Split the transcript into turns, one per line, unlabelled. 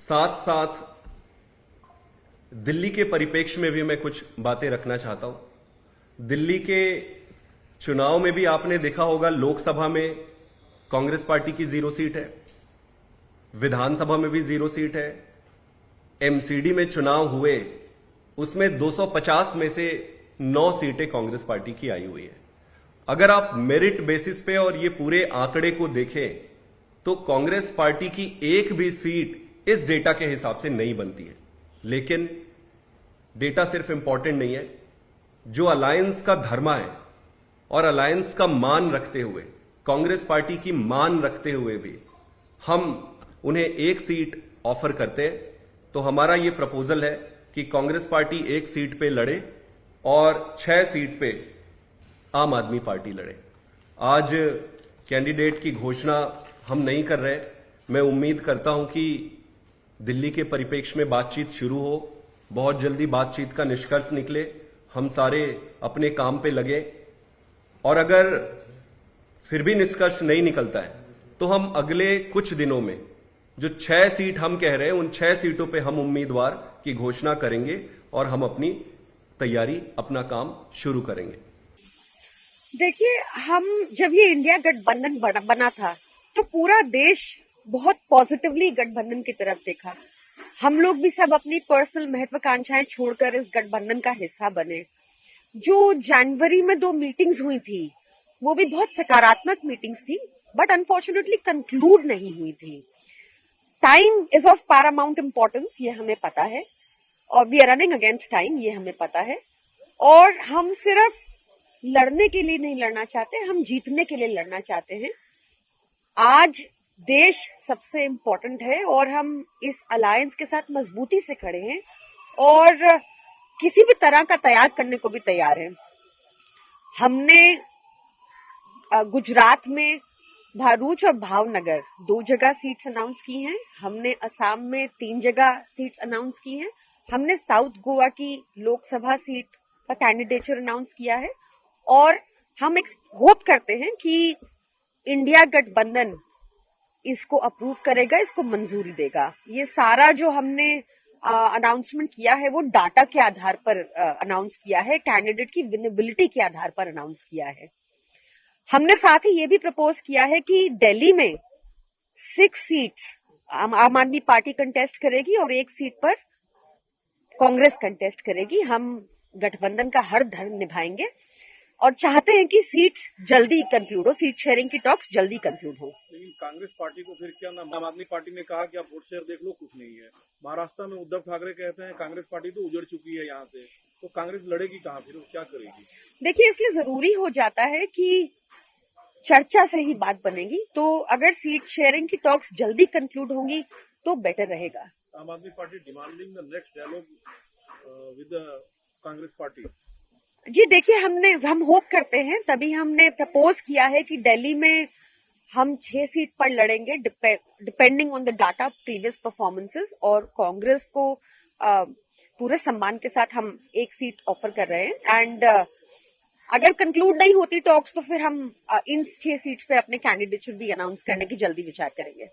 साथ साथ दिल्ली के परिप्रेक्ष्य में भी मैं कुछ बातें रखना चाहता हूं। दिल्ली के चुनाव में भी आपने देखा होगा, लोकसभा में कांग्रेस पार्टी की 0 सीट है, विधानसभा में भी 0 सीट है, एमसीडी में चुनाव हुए उसमें 250 में से 9 सीटें कांग्रेस पार्टी की आई हुई है। अगर आप मेरिट बेसिस पे और ये पूरे आंकड़े को देखें तो कांग्रेस पार्टी की एक भी सीट इस डेटा के हिसाब से नहीं बनती है। लेकिन डेटा सिर्फ इंपॉर्टेंट नहीं है, जो अलायंस का धर्मा है और अलायंस का मान रखते हुए, कांग्रेस पार्टी की मान रखते हुए भी हम उन्हें एक सीट ऑफर करते हैं, तो हमारा यह प्रपोजल है कि कांग्रेस पार्टी एक सीट पे लड़े और 6 सीट पे आम आदमी पार्टी लड़े। आज कैंडिडेट की घोषणा हम नहीं कर रहे। मैं उम्मीद करता हूं कि दिल्ली के परिप्रेक्ष्य में बातचीत शुरू हो, बहुत जल्दी बातचीत का निष्कर्ष निकले, हम सारे अपने काम पे लगे, और अगर फिर भी निष्कर्ष नहीं निकलता है तो हम अगले कुछ दिनों में जो 6 सीट हम कह रहे हैं उन 6 सीटों पे हम उम्मीदवार की घोषणा करेंगे और हम अपनी तैयारी, अपना काम शुरू करेंगे।
देखिए, हम जब ये इंडिया गठबंधन बना था तो पूरा देश बहुत पॉजिटिवली गठबंधन की तरफ देखा। हम लोग भी सब अपनी पर्सनल महत्वाकांक्षाएं छोड़कर इस गठबंधन का हिस्सा बने। जो जनवरी में 2 मीटिंग्स हुई थी वो भी बहुत सकारात्मक मीटिंग्स थी, बट अनफॉर्चुनेटली कंक्लूड नहीं हुई थी। Time is of paramount importance, ये हमें पता है, और we are running against time, ये हमें पता है। और हम सिर्फ लड़ने के लिए नहीं लड़ना चाहते, हम जीतने के लिए लड़ना चाहते हैं। आज देश सबसे इंपॉर्टेंट है और हम इस अलायंस के साथ मजबूती से खड़े हैं और किसी भी तरह का त्याग करने को भी तैयार हैं। हमने गुजरात में भरूच और भावनगर 2 जगह सीट्स अनाउंस की हैं। हमने असम में 3 जगह सीट्स अनाउंस की हैं। हमने साउथ गोवा की लोकसभा सीट का कैंडिडेचर अनाउंस किया है और हम होप करते हैं कि इंडिया गठबंधन इसको अप्रूव करेगा, इसको मंजूरी देगा। ये सारा जो हमने अनाउंसमेंट किया है वो डाटा के आधार पर अनाउंस किया है, कैंडिडेट की विनेबिलिटी के आधार पर अनाउंस किया है। हमने साथ ही ये भी प्रपोज किया है कि दिल्ली में 6 सीट्स आम आदमी पार्टी कंटेस्ट करेगी और 1 सीट पर कांग्रेस कंटेस्ट करेगी। हम गठबंधन का हर धर्म निभाएंगे और चाहते हैं कि सीट्स जल्दी कंक्लूड हो, सीट शेयरिंग की टॉक्स जल्दी कंक्लूड हो।
लेकिन कांग्रेस पार्टी को फिर क्या नाम, आम आदमी पार्टी ने कहा कि आप वोट शेयर देख लो, कुछ नहीं है। महाराष्ट्र में उद्धव ठाकरे कहते हैं कांग्रेस पार्टी तो उजड़ चुकी है यहाँ से, तो कांग्रेस लड़ेगी कहाँ, फिर क्या करेगी?
देखिए, इसलिए जरूरी हो जाता है कि चर्चा से ही बात बनेगी, तो अगर सीट शेयरिंग की टॉक्स जल्दी कंक्लूड होंगी तो बेटर रहेगा।
Aam Aadmi party demanding the next dialogue with Congress party.
जी देखिए, हम होप करते हैं, तभी हमने प्रपोज किया है कि दिल्ली में हम 6 सीट पर लड़ेंगे depending on the data previous performances, और कांग्रेस को पूरे सम्मान के साथ हम 1 सीट ऑफर कर रहे हैं। एंड अगर कंक्लूड नहीं होती टॉक्स तो फिर हम इन 6 सीट्स पे अपने कैंडिडेचर भी अनाउंस करने की जल्दी विचार करेंगे।